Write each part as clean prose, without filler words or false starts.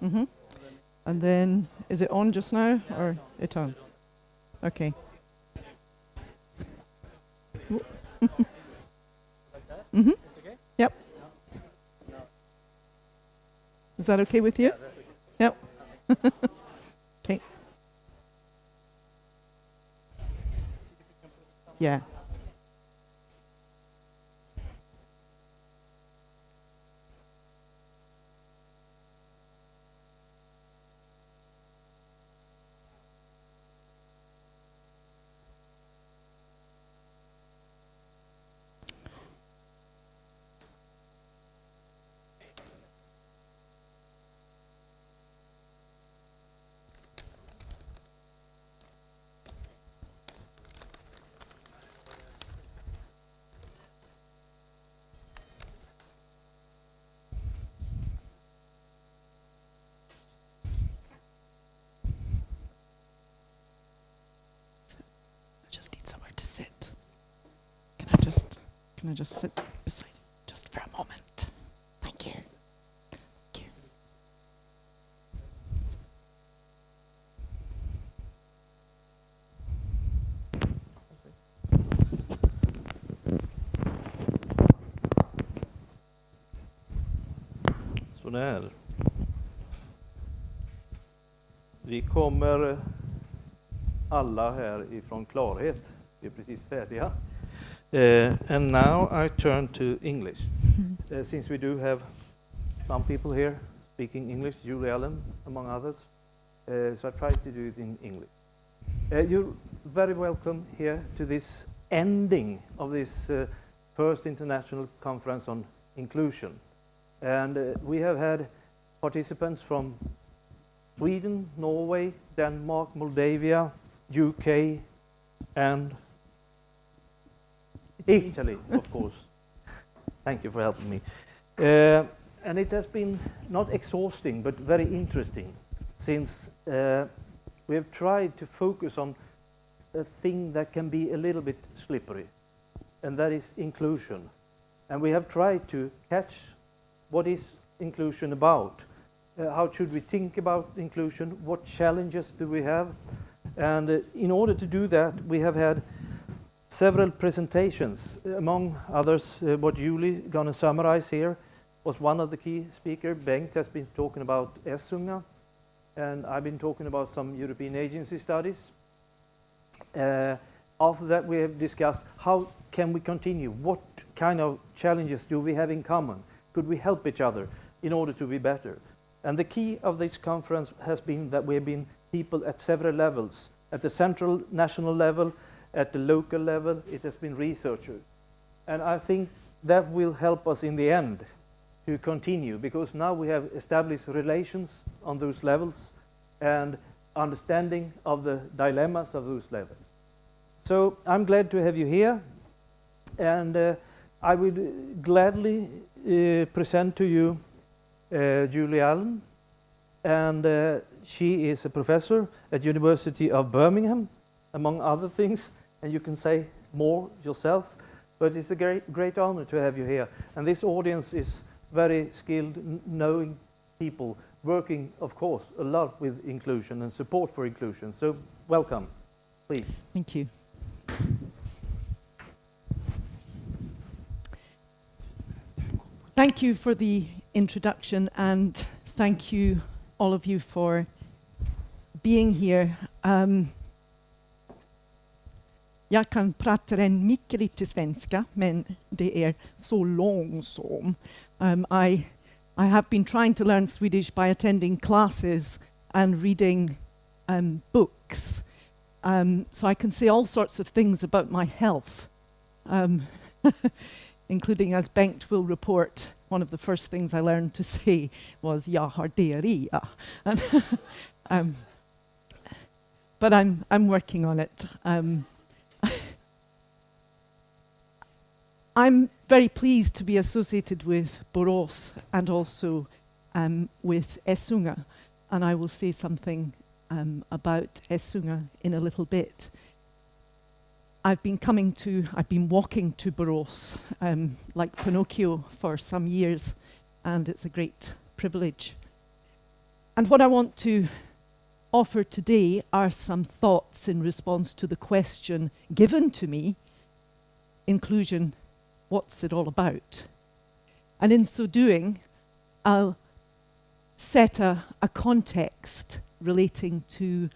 Mm-hmm. And then, is it on just now, or it on? Okay. Mm-hmm. Yep. Is that okay with you? Yep. Okay. Yeah. I just need somewhere to sit. Can I just sit beside just for a moment? Thank you. Thank you. Sådär. Vi kommer alla här ifrån klarhet. Vi är precis färdiga. And now I turn to English. Since we do have some people here speaking English, Julie Allan among others, so I try to do it in English. You're very welcome here to this ending of this first international conference on inclusion. And we have had participants from Sweden, Norway, Denmark, Moldavia, UK, and Italy, of course. Thank you for helping me. And it has been not exhausting, but very interesting, since we have tried to focus on a thing that can be a little bit slippery, and that is inclusion. And we have tried to catch what is inclusion about. How should we think about inclusion? What challenges do we have? And in order to do that, we have had several presentations. Among others, what Julie gonna summarize here was one of the key speakers. Bengt has been talking about Essunga, and I've been talking about some European agency studies. After that, we have discussed how can we continue? What kind of challenges do we have in common? Could we help each other in order to be better? And the key of this conference has been that we have been people at several levels. At the central national level, at the local level, it has been researchers. And I think that will help us in the end to continue, because now we have established relations on those levels and understanding of the dilemmas of those levels. So I'm glad to have you here, and I would gladly present to you Julie Allan, and she is a professor at University of Birmingham, among other things, and you can say more yourself, but it's a great honor to have you here. And this audience is very skilled, knowing people, working, of course, a lot with inclusion and support for inclusion. So welcome, please. Thank you. Thank you for the introduction, and thank you all of you for being here. Jag kan prata en mycket lite svenska, men det är så långsamt. I have been trying to learn Swedish by attending classes and reading books. So I can say all sorts of things about my health, including, as Bengt will report, one of the first things I learned to say was "jag har diarrhea." But I'm working on it. I'm very pleased to be associated with Borås and also with Essunga, and I will say something about Essunga in a little bit. I've been walking to Borås like Pinocchio for some years, and it's a great privilege. And what I want to offer today are some thoughts in response to the question given to me, inclusion, what's it all about? And in so doing, I'll set a context relating to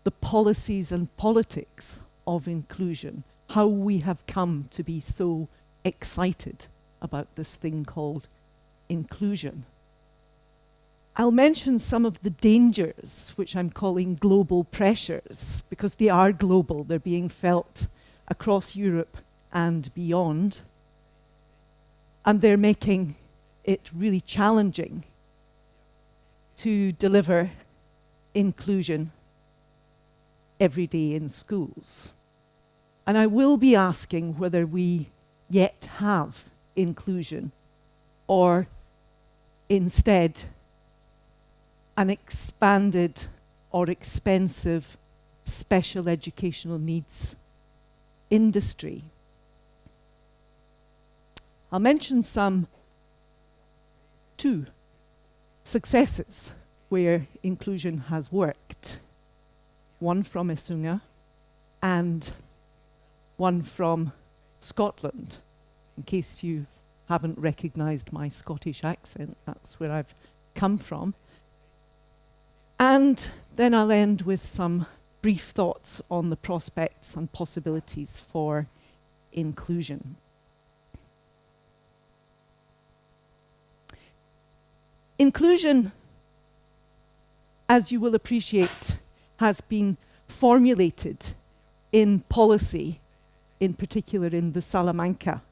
the policies and politics of inclusion, how we have come to be so excited about this thing called inclusion. I'll mention some of the dangers, which I'm calling global pressures, because they are global, they're being felt across Europe and beyond, and they're making it really challenging to deliver inclusion every day in schools. And I will be asking whether we yet have inclusion, or instead an expanded or expensive special educational needs industry. I'll mention two successes where inclusion has worked. One from Essunga and one from Scotland. In case you haven't recognised my Scottish accent, that's where I've come from. And then I'll end with some brief thoughts on the prospects and possibilities for inclusion. Inclusion, as you will appreciate, has been formulated in policy, in particular in the Salamanca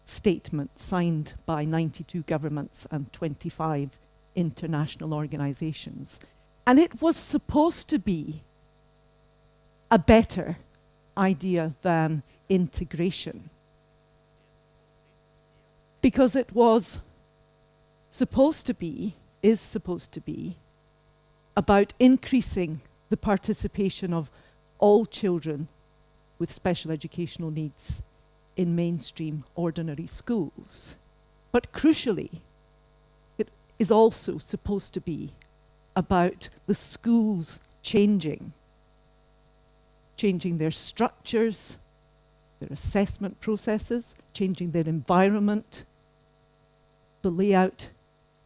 statement signed by 92 governments and 25 international organizations. And it was supposed to be a better idea than integration, because it was supposed to be, is supposed to be, about increasing the participation of all children with special educational needs in mainstream ordinary schools. But crucially, it is also supposed to be about the schools changing their structures, their assessment processes, changing their environment, the layout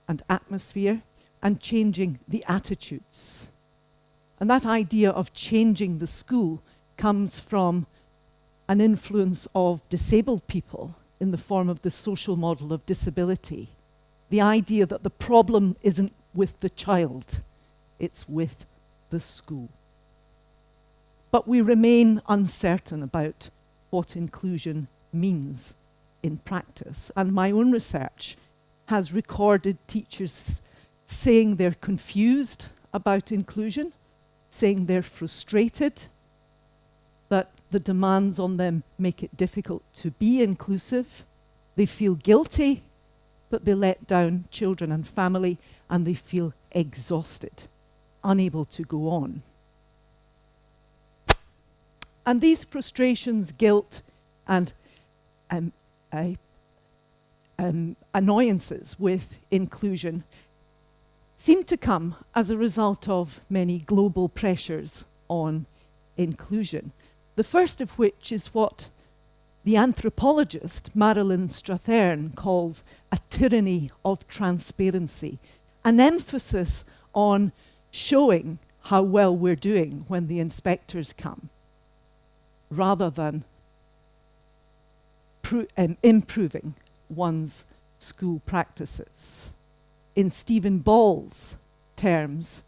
and atmosphere, and changing the attitudes. And that idea of changing the school comes from an influence of disabled people in the form of the social model of disability. The idea that the problem isn't with the child, it's with the school. But we remain uncertain about what inclusion means in practice. And my own research has recorded teachers saying they're confused about inclusion, saying they're frustrated, that the demands on them make it difficult to be inclusive. They feel guilty that they let down children and family, and they feel exhausted, unable to go on. And these frustrations, guilt, and annoyances with inclusion seem to come as a result of many global pressures on inclusion. The first of which is what the anthropologist Marilyn Strathern calls a tyranny of transparency, an emphasis on showing how well we're doing when the inspectors come, rather than improving one's school practices. In Stephen Ball's terms,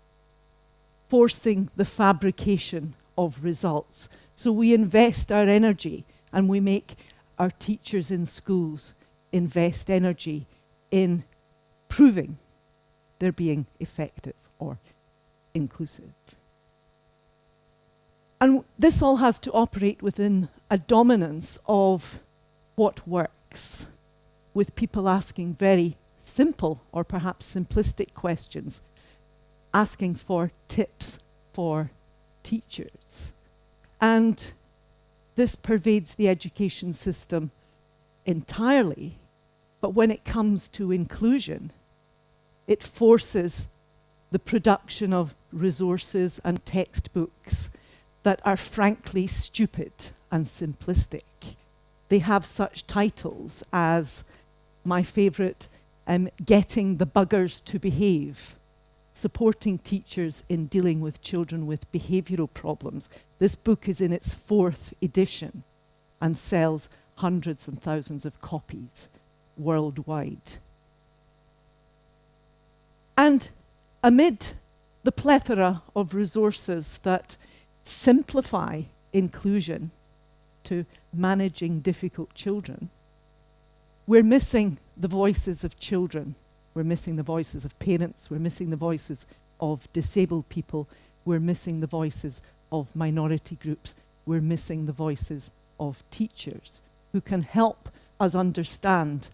forcing the fabrication of results. So we invest our energy, and we make our teachers in schools invest energy in proving they're being effective or inclusive. And this all has to operate within a dominance of what works, with people asking very simple or perhaps simplistic questions, asking for tips for teachers. And this pervades the education system entirely, but when it comes to inclusion, it forces the production of resources and textbooks that are frankly stupid and simplistic. They have such titles as, my favourite, Getting the Buggers to Behave, Supporting Teachers in Dealing with Children with Behavioural Problems. This book is in its 4th edition and sells hundreds and thousands of copies worldwide. And amid the plethora of resources that simplify inclusion to managing difficult children, we're missing the voices of children. We're missing the voices of parents. We're missing the voices of disabled people. We're missing the voices of minority groups. We're missing the voices of teachers who can help us understand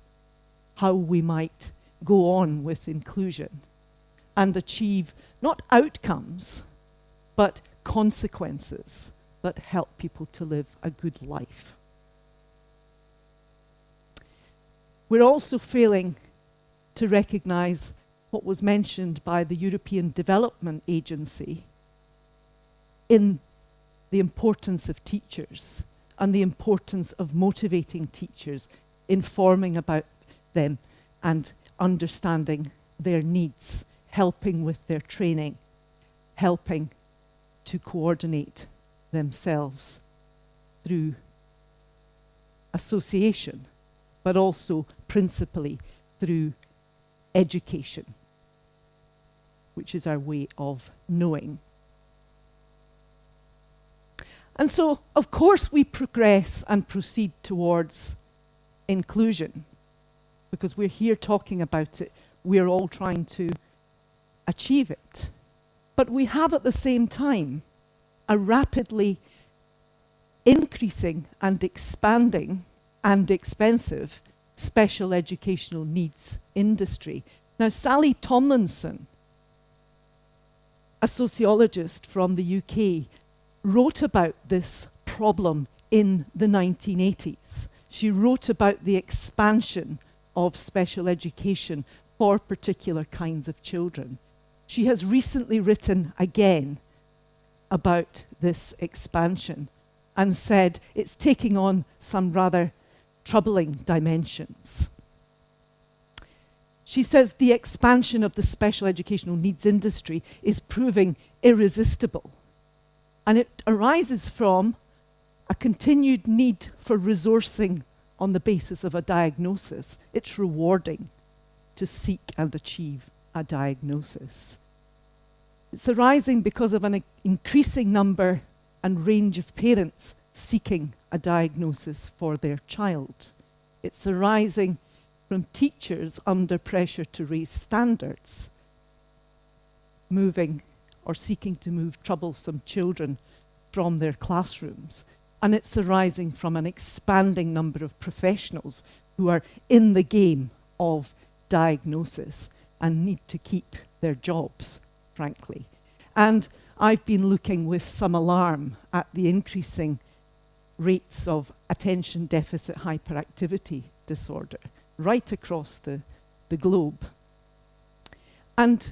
how we might go on with inclusion and achieve not outcomes, but consequences that help people to live a good life. We're also failing to recognise what was mentioned by the European Development Agency in the importance of teachers and the importance of motivating teachers, informing about them and understanding their needs, helping with their training, helping to coordinate themselves through association, but also principally through education, which is our way of knowing. And so, of course, we progress and proceed towards inclusion, because we're here talking about it. We're all trying to achieve it. But we have at the same time a rapidly increasing and expanding and expensive special educational needs industry. Now, Sally Tomlinson, a sociologist from the UK, wrote about this problem in the 1980s. She wrote about the expansion of special education for particular kinds of children. She has recently written again about this expansion and said it's taking on some rather troubling dimensions. She says the expansion of the special educational needs industry is proving irresistible, and it arises from a continued need for resourcing on the basis of a diagnosis. It's rewarding to seek and achieve a diagnosis. It's arising because of an increasing number and range of parents seeking a diagnosis for their child. It's arising from teachers under pressure to raise standards, moving or seeking to move troublesome children from their classrooms. And it's arising from an expanding number of professionals who are in the game of diagnosis and need to keep their jobs, frankly. And I've been looking with some alarm at the increasing rates of attention deficit hyperactivity disorder right across the globe. And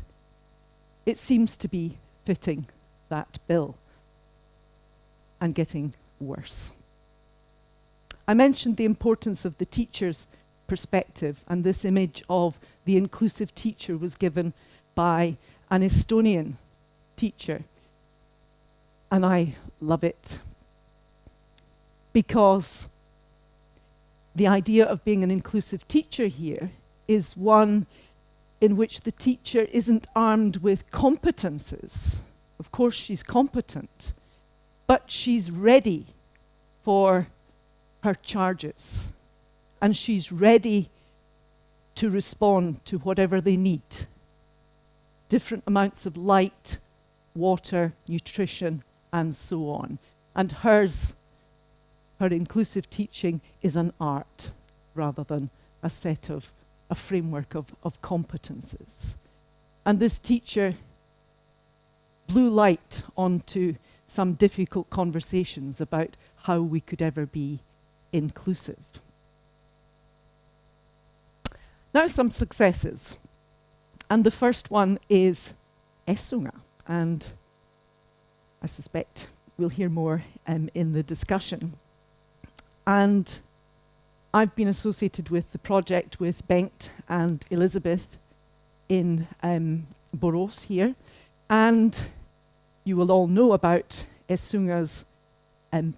it seems to be fitting that bill and getting worse. I mentioned the importance of the teacher's perspective, and this image of the inclusive teacher was given by an Estonian teacher. And I love it because the idea of being an inclusive teacher here is one in which the teacher isn't armed with competences. Of course, she's competent, but she's ready for her charges, and she's ready to respond to whatever they need. Different amounts of light, water, nutrition, and so on. And her inclusive teaching is an art rather than a framework of competences. And this teacher blew light onto some difficult conversations about how we could ever be inclusive. Now some successes. And the first one is Essunga, and I suspect we'll hear more in the discussion. And I've been associated with the project with Bengt and Elizabeth in Borås here, and you will all know about Essunga's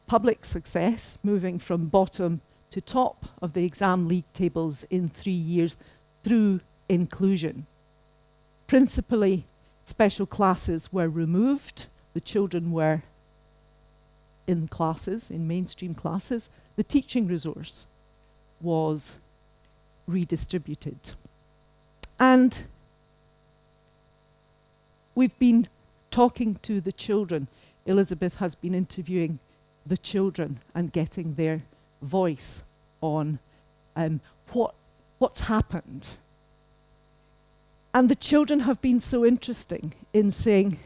public success, moving from bottom to top of the exam league tables in 3 years through inclusion. Principally, special classes were removed, the children were in classes, in mainstream classes, the teaching resource was redistributed. And we've been talking to the children. Elizabeth has been interviewing the children and getting their voice on what's happened. And the children have been so interesting in saying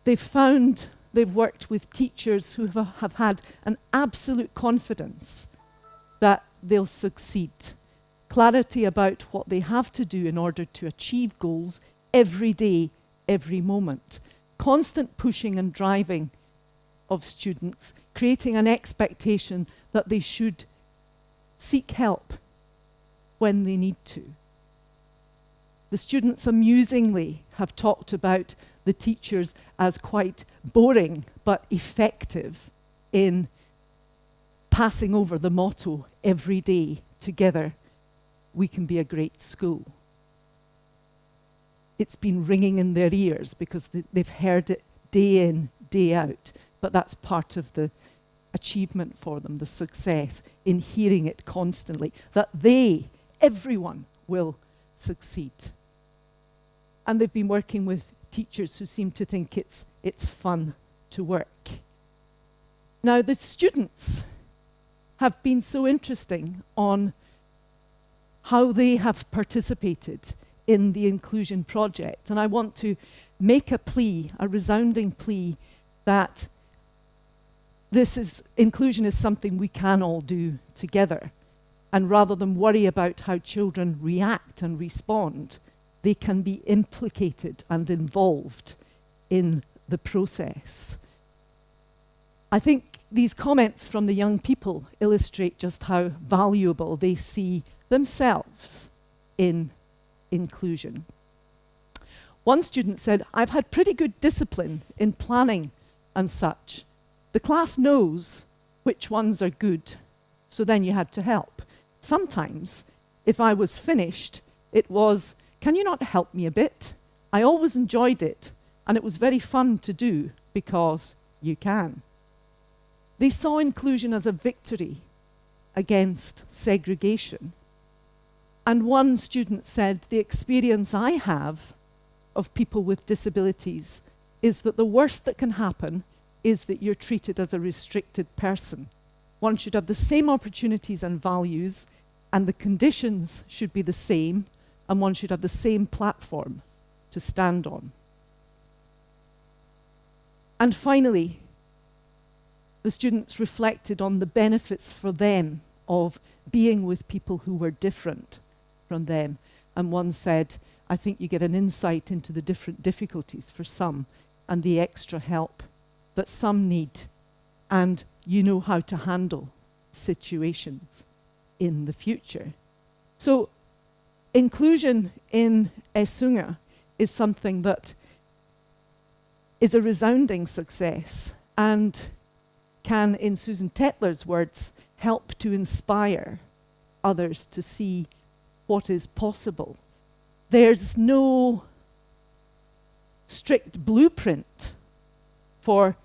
they've worked with teachers who have had an absolute confidence that they'll succeed. Clarity about what they have to do in order to achieve goals every day, every moment. Constant pushing and driving of students, creating an expectation that they should seek help when they need to. The students amusingly have talked about the teachers as quite boring but effective in passing over the motto every day, together we can be a great school. It's been ringing in their ears because they've heard it day in, day out, but that's part of the achievement for them, the success in hearing it constantly, that everyone will succeed. And they've been working with teachers who seem to think it's fun to work. Now, the students have been so interesting on how they have participated in the inclusion project. And I want to make a plea, a resounding plea, that inclusion is something we can all do together. And rather than worry about how children react and respond, they can be implicated and involved in the process. I think these comments from the young people illustrate just how valuable they see themselves in inclusion. One student said, "I've had pretty good discipline in planning and such. The class knows which ones are good, so then you had to help. Sometimes, if I was finished, it was, 'Can you not help me a bit?' I always enjoyed it, and it was very fun to do because you can." They saw inclusion as a victory against segregation. And one student said, "The experience I have of people with disabilities is that the worst that can happen is that you're treated as a restricted person. One should have the same opportunities and values, and the conditions should be the same, and one should have the same platform to stand on." And finally, the students reflected on the benefits for them of being with people who were different from them. And one said, "I think you get an insight into the different difficulties for some and the extra help that some need, and you know how to handle situations in the future." So inclusion in Essunga is something that is a resounding success and can, in Susan Tetler's words, help to inspire others to see what is possible. There's no strict blueprint for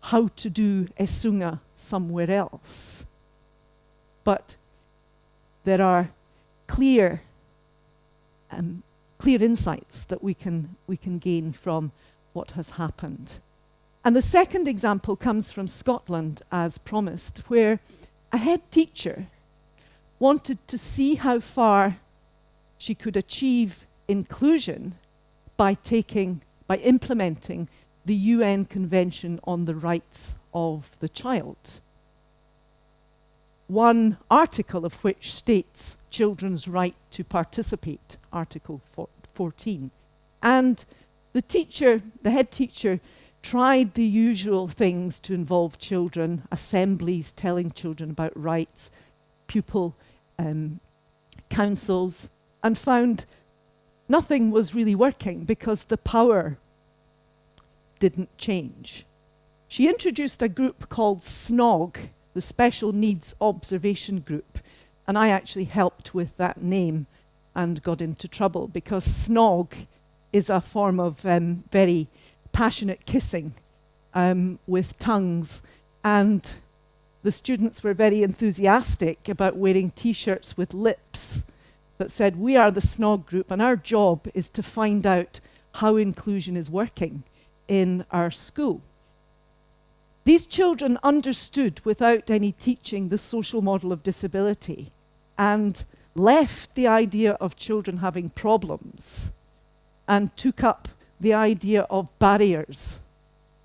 how to do Essunga somewhere else, but there are clear insights that we can gain from what has happened. And the second example comes from Scotland, as promised, where a head teacher wanted to see how far she could achieve inclusion by implementing the UN Convention on the Rights of the Child. One article of which states children's right to participate, Article 14. And The head teacher, tried the usual things to involve children, assemblies telling children about rights, pupil councils, and found nothing was really working because the power didn't change. She introduced a group called SNOG, the Special Needs Observation Group, and I actually helped with that name and got into trouble because SNOG is a form of very passionate kissing with tongues, and the students were very enthusiastic about wearing t-shirts with lips that said, "We are the SNOG group and our job is to find out how inclusion is working in our school." These children understood without any teaching the social model of disability and left the idea of children having problems and took up the idea of barriers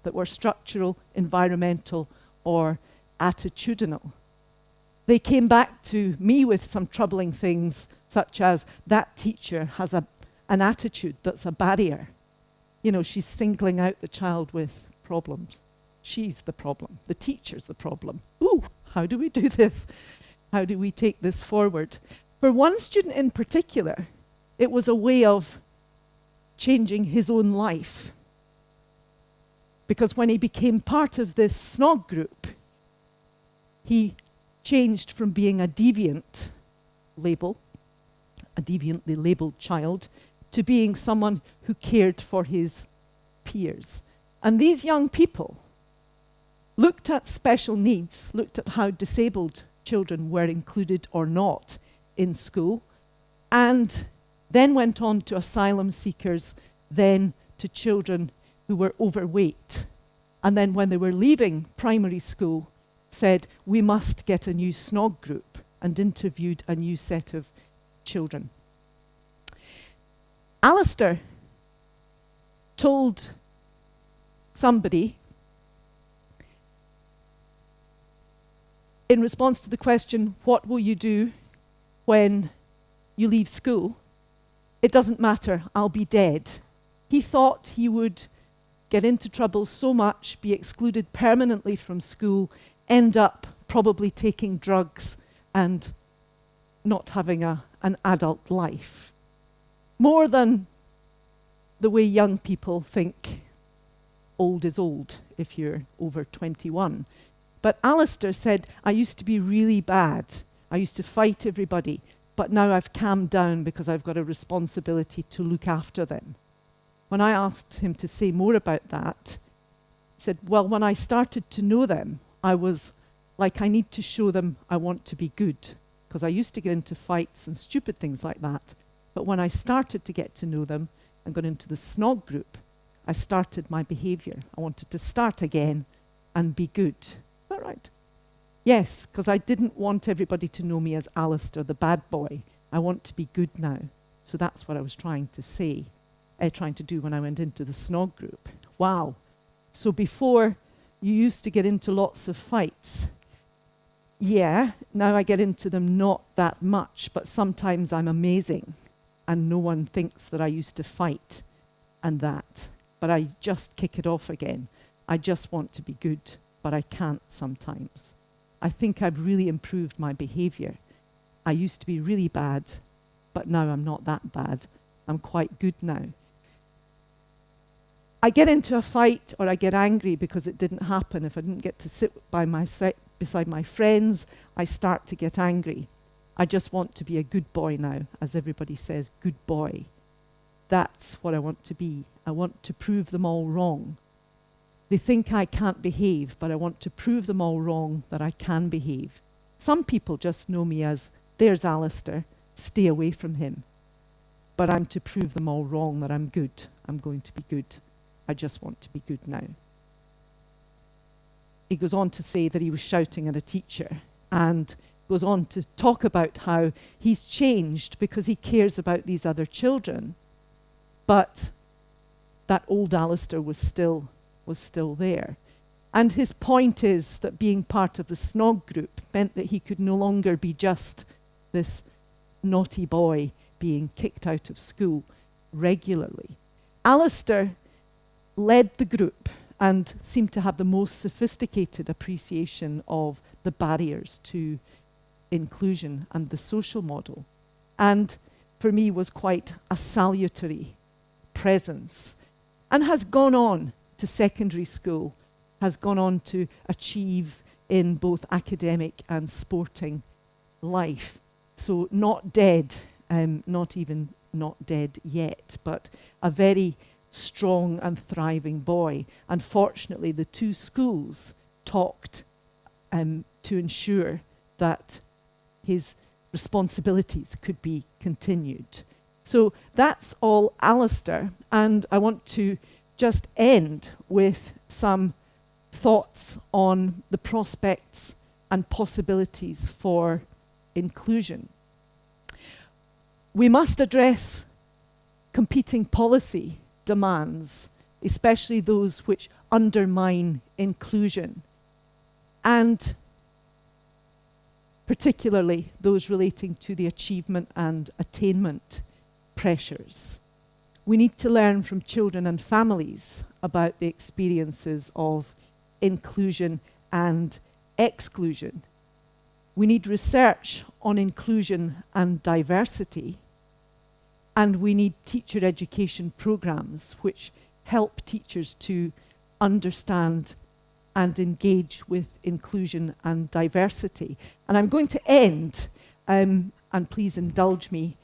that were structural, environmental, or attitudinal. They came back to me with some troubling things, such as that teacher has an attitude that's a barrier. You know, she's singling out the child with problems. She's the problem. The teacher's the problem. Ooh, how do we do this? How do we take this forward? For one student in particular, it was a way of changing his own life. Because when he became part of this SNOG group, he changed from being a deviant label, a deviantly labeled child, to being someone who cared for his peers. And these young people looked at special needs, looked at how disabled children were included or not in school, and then went on to asylum seekers, then to children who were overweight. And then when they were leaving primary school, said, "We must get a new SNOG group," and interviewed a new set of children. Alistair told somebody, in response to the question, "What will you do when you leave school?" "It doesn't matter, I'll be dead." He thought he would get into trouble so much, be excluded permanently from school, end up probably taking drugs and not having an adult life. More than the way young people think old is old if you're over 21. But Alistair said, "I used to be really bad. I used to fight everybody, but now I've calmed down because I've got a responsibility to look after them." When I asked him to say more about that, he said, "Well, when I started to know them, I was like, I need to show them I want to be good, because I used to get into fights and stupid things like that. But when I started to get to know them and got into the SNOG group, I started my behavior. I wanted to start again and be good." Is that right? Yes, because I didn't want everybody to know me as Alistair, the bad boy. I want to be good now. So that's what I was trying to say, trying to do when I went into the SNOG group. Wow. So before, you used to get into lots of fights. Yeah, now I get into them not that much, but sometimes I'm amazing and no one thinks that I used to fight and that. But I just kick it off again. I just want to be good, but I can't sometimes. I think I've really improved my behavior. I used to be really bad, but now I'm not that bad. I'm quite good now. I get into a fight or I get angry because it didn't happen. If I didn't get to sit by beside my friends, I start to get angry. I just want to be a good boy now, as everybody says, good boy. That's what I want to be. I want to prove them all wrong. They think I can't behave, but I want to prove them all wrong that I can behave. Some people just know me as, "There's Alistair, stay away from him." But I'm to prove them all wrong that I'm good. I'm going to be good. I just want to be good now. He goes on to say that he was shouting at a teacher and goes on to talk about how he's changed because he cares about these other children. But that old Alistair was still there. And his point is that being part of the SNOG group meant that he could no longer be just this naughty boy being kicked out of school regularly. Alistair led the group and seemed to have the most sophisticated appreciation of the barriers to inclusion and the social model. And for me was quite a salutary presence, and has gone on to secondary school, has gone on to achieve in both academic and sporting life. So not dead, not even not dead yet, but a very strong and thriving boy. Unfortunately, the two schools talked to ensure that his responsibilities could be continued. So that's all Alistair, and I want to just end with some thoughts on the prospects and possibilities for inclusion. We must address competing policy demands, especially those which undermine inclusion, and particularly those relating to the achievement and attainment pressures. We need to learn from children and families about the experiences of inclusion and exclusion. We need research on inclusion and diversity, and we need teacher education programs which help teachers to understand and engage with inclusion and diversity. And I'm going to end, and please indulge me,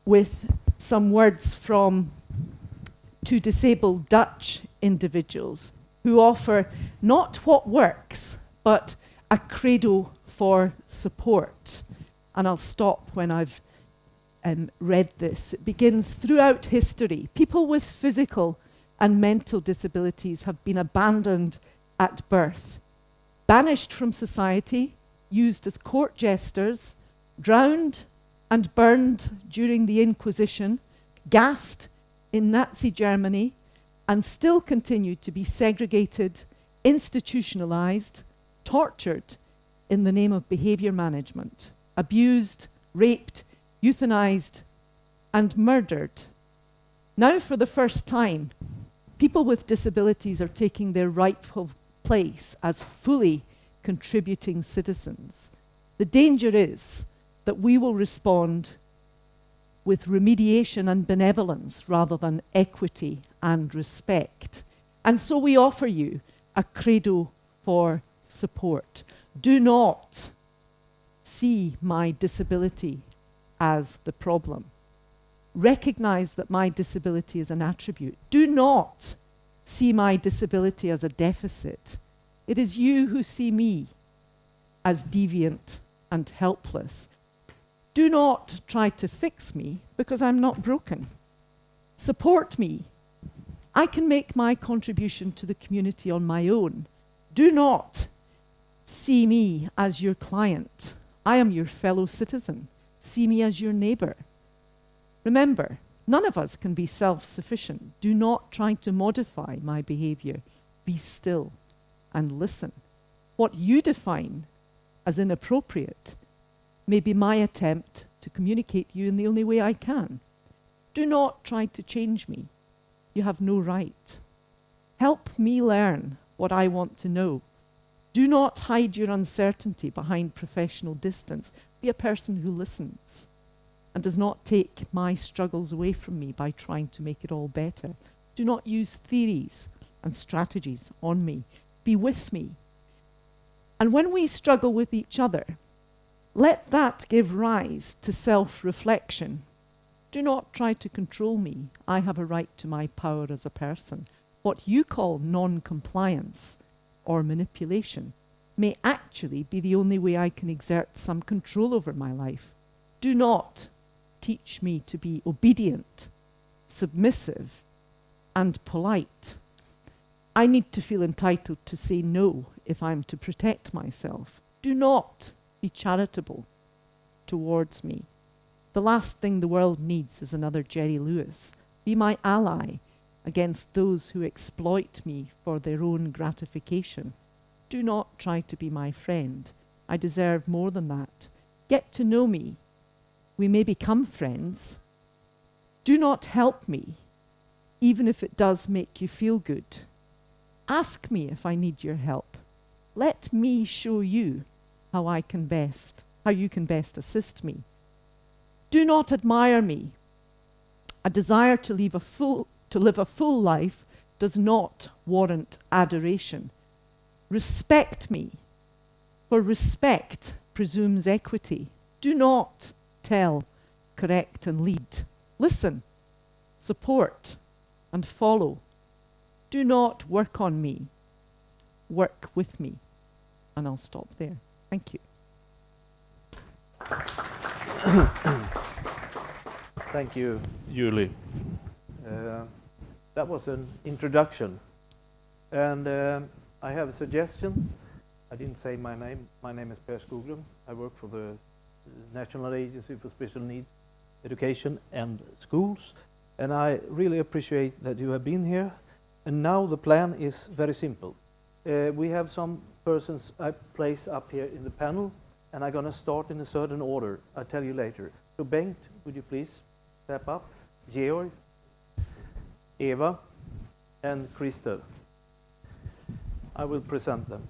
with some words from two disabled Dutch individuals who offer not what works, but a credo for support. And I'll stop when I've read this. It begins: throughout history, people with physical and mental disabilities have been abandoned at birth, banished from society, used as court jesters, drowned and burned during the Inquisition, gassed in Nazi Germany, and still continue to be segregated, institutionalized, tortured in the name of behavior management, abused, raped, euthanized, and murdered. Now, for the first time, people with disabilities are taking their rightful place as fully contributing citizens. The danger is that we will respond with remediation and benevolence rather than equity and respect. And so we offer you a credo for support. Do not see my disability as the problem. Recognize that my disability is an attribute. Do not see my disability as a deficit. It is you who see me as deviant and helpless. Do not try to fix me because I'm not broken. Support me. I can make my contribution to the community on my own. Do not see me as your client. I am your fellow citizen. See me as your neighbor. Remember, none of us can be self-sufficient. Do not try to modify my behavior. Be still and listen. What you define as inappropriate may be my attempt to communicate you in the only way I can. Do not try to change me. You have no right. Help me learn what I want to know. Do not hide your uncertainty behind professional distance. Be a person who listens and does not take my struggles away from me by trying to make it all better. Do not use theories and strategies on me. Be with me. And when we struggle with each other, let that give rise to self-reflection. Do not try to control me. I have a right to my power as a person. What you call non-compliance or manipulation may actually be the only way I can exert some control over my life. Do not teach me to be obedient, submissive, and polite. I need to feel entitled to say no if I'm to protect myself. Do not be charitable towards me. The last thing the world needs is another Jerry Lewis. Be my ally against those who exploit me for their own gratification. Do not try to be my friend. I deserve more than that. Get to know me. We may become friends. Do not help me even if it does make you feel good. Ask me if I need your help. Let me show you how you can best assist me. Do not admire me. A desire to live a full life does not warrant adoration. Respect me, for respect presumes equity. Do not tell, correct, and lead. Listen, support, and follow. Do not work on me. Work with me. And I'll stop there. Thank you. Thank you, Julie. That was an introduction. And I have a suggestion. I didn't say my name. My name is Per Skoglund. I work for the National Agency for Special Needs Education and Schools. And I really appreciate that you have been here. And now the plan is very simple. We have some persons I place up here in the panel, and I'm going to start in a certain order. I'll tell you later. So Bengt, would you please step up? Georg, Eva, and Christer. I will present them.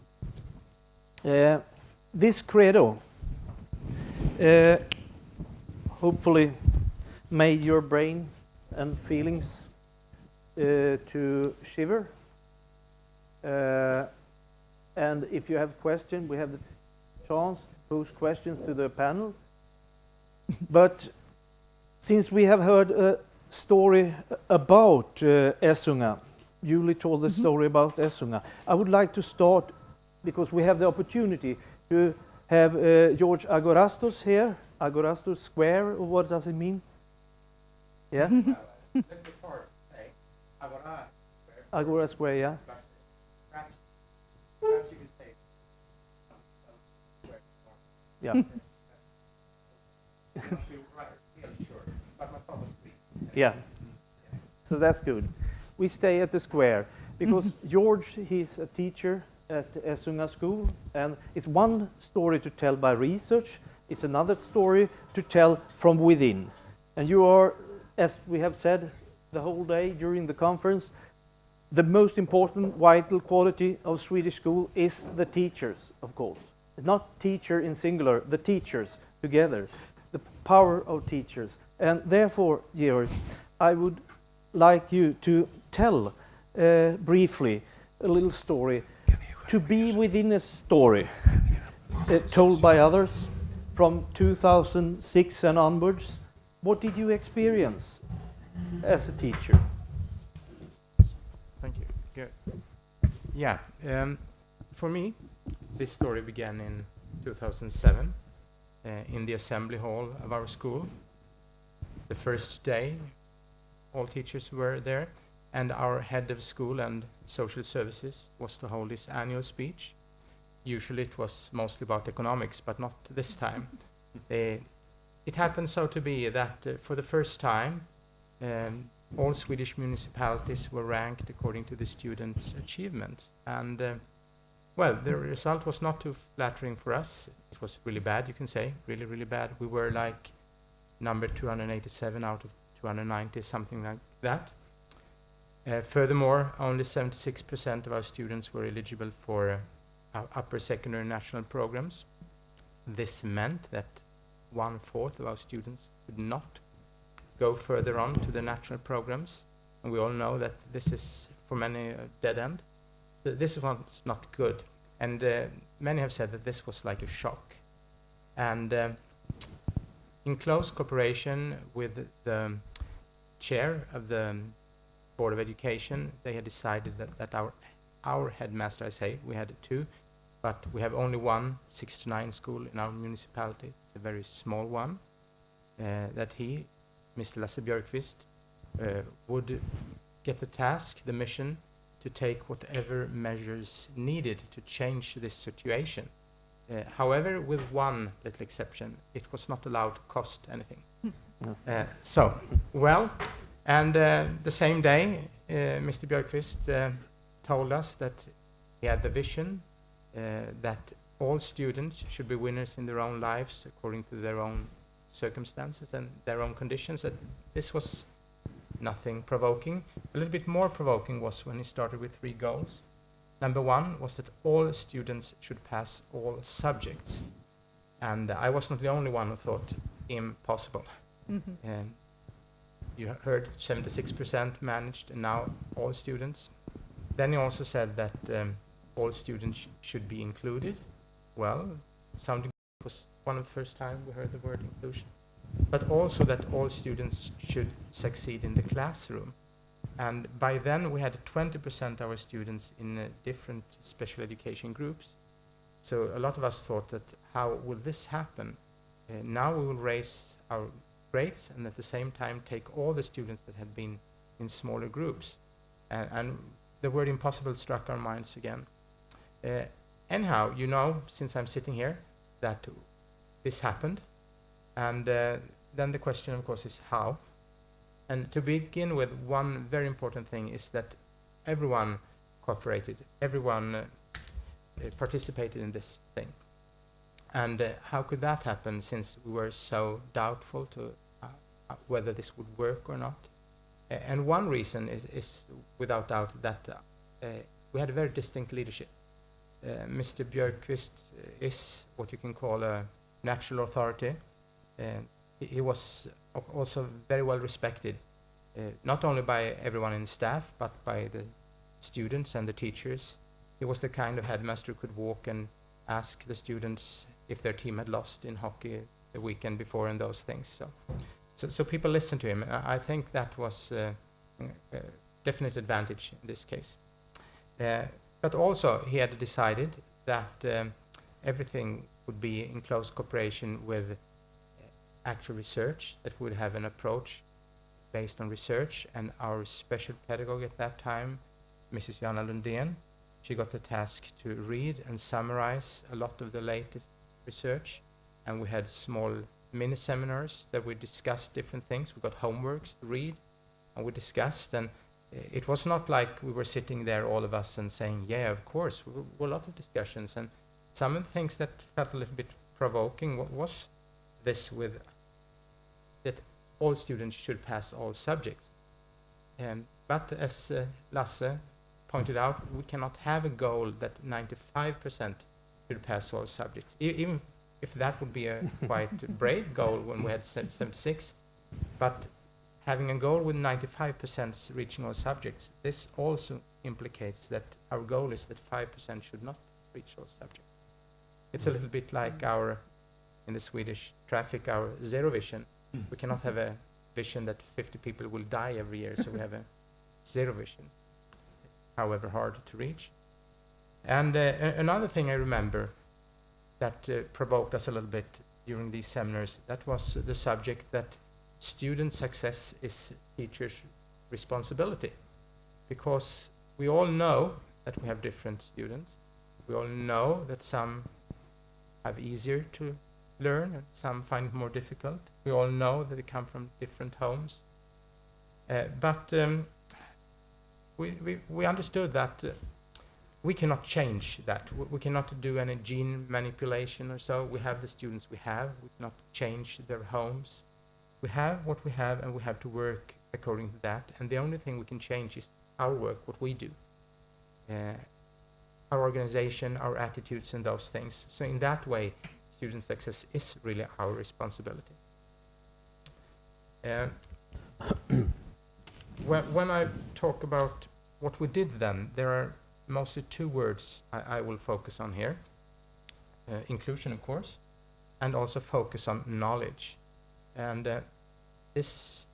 This credo hopefully made your brain and feelings to shiver. And if you have questions, we have the chance to pose questions to the panel. But since we have heard a story about Essunga, Julie told the story about Essunga, I would like to start, because we have the opportunity to have Georg Agorastos here. Agorastos Square, or what does it mean? Yeah? Agora Square, yeah. Perhaps you can say Yeah. Yeah. So that's good. We stay at the square because George, he's a teacher at Essunga School, and it's one story to tell by research, it's another story to tell from within. And you are, as we have said the whole day during the conference, the most important vital quality of Swedish school is the teachers, of course. It's not teacher in singular, the teachers together, the power of teachers. And therefore, Georg, I would like you to tell briefly a little story, to be within a story told by others from 2006 and onwards. What did you experience as a teacher? Thank you. Good. Yeah, for me, this story began in 2007 in the assembly hall of our school. The first day, all teachers were there, and our head of school and social services was to hold his annual speech. Usually it was mostly about economics, but not this time. It happened so to be that for the first time, all Swedish municipalities were ranked according to the students' achievements. And, well, the result was not too flattering for us. It was really bad, you can say, really, really bad. We were like number 287 out of 290, something like that. Furthermore, only 76% of our students were eligible for upper secondary national programs. This meant that 1/4 of our students could not go further on to the national programs. And we all know that this is, for many, a dead end. This was not good. And many have said that this was like a shock. And in close cooperation with the chair of the Board of Education, they had decided that our headmaster, I say, we had two, but we have only one 6 to 9 school in our municipality. It's a very small one. That he, Mr. Lasse Björkqvist, would get the task, the mission, to take whatever measures needed to change this situation. However, with one little exception, it was not allowed to cost anything. And the same day, Mr. Björkqvist told us that he had the vision that all students should be winners in their own lives according to their own circumstances and their own conditions. That this was nothing provoking. A little bit more provoking was when he started with 3 goals. Number 1 was that all students should pass all subjects. And I was not the only one who thought impossible. And you heard 76% managed, and now all students. Then he also said that all students should be included. Well, sounding was one of the first time we heard the word inclusion. But also that all students should succeed in the classroom. And by then we had 20% of our students in different special education groups. So a lot of us thought that how will this happen? Now we will raise our grades and at the same time take all the students that had been in smaller groups. And the word impossible struck our minds again. Anyhow, you know, since I'm sitting here, that this happened. And then the question, of course, is how? And to begin with, one very important thing is that everyone cooperated, everyone participated in this thing. And how could that happen since we were so doubtful to whether this would work or not? And one reason is without doubt that we had a very distinct leadership. Mr. Björkqvist is what you can call a natural authority. He was also very well respected, not only by everyone in the staff, but by the students and the teachers. He was the kind of headmaster who could walk and ask the students if their team had lost in hockey the weekend before and those things. So people listened to him. I think that was a definite advantage in this case. But also he had decided that everything would be in close cooperation with actual research, that we would have an approach based on research. And our special pedagogue at that time, Mrs. Joanna Lundén, she got the task to read and summarize a lot of the latest research. And we had small mini seminars that we discussed different things. We got homeworks to read and we discussed. And it was not like we were sitting there, all of us, and saying, yeah, of course. We were a lot of discussions. And some of the things that felt a little bit provoking was this with that all students should pass all subjects. But as Lasse pointed out, we cannot have a goal that 95% should pass all subjects. Even if that would be a quite brave goal when we had 76. But having a goal with 95% reaching all subjects, this also implicates that our goal is that 5% should not reach all subjects. It's a little bit like our, in the Swedish traffic, our zero vision. We cannot have a vision that 50 people will die every year, so we have a zero vision, however hard to reach. And another thing I remember that provoked us a little bit during these seminars, that was the subject that student success is teachers' responsibility. Because we all know that we have different students. We all know that some have easier to learn and some find it more difficult. We all know that they come from different homes. But we understood that we cannot change that. We cannot do any gene manipulation or so. We have the students we have. We cannot change their homes. We have what we have, and we have to work according to that. And the only thing we can change is our work, what we do. Our organization, our attitudes, and those things. So in that way, student success is really our responsibility. When I talk about what we did then, there are mostly 2 words I will focus on here. Inclusion, of course, and also focus on knowledge. And this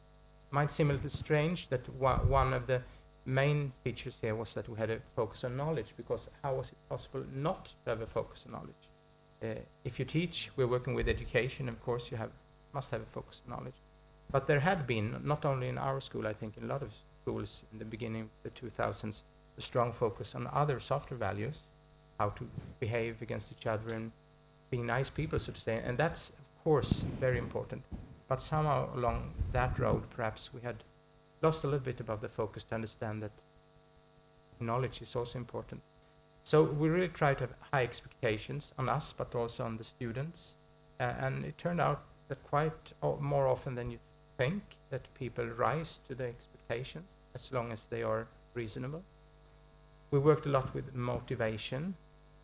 might seem a little strange that one of the main features here was that we had a focus on knowledge, because how was it possible not to have a focus on knowledge? If you teach, we're working with education, of course you must have a focus on knowledge. But there had been, not only in our school, I think in a lot of schools in the beginning of the 2000s, a strong focus on other softer values, how to behave against each other and being nice people, so to say. And that's, of course, very important. But somehow along that road, perhaps we had lost a little bit about the focus to understand that knowledge is also important. So we really tried to have high expectations on us, but also on the students. And it turned out that quite more often than you think, that people rise to the expectations. expectations, as long as they are reasonable. We worked a lot with motivation,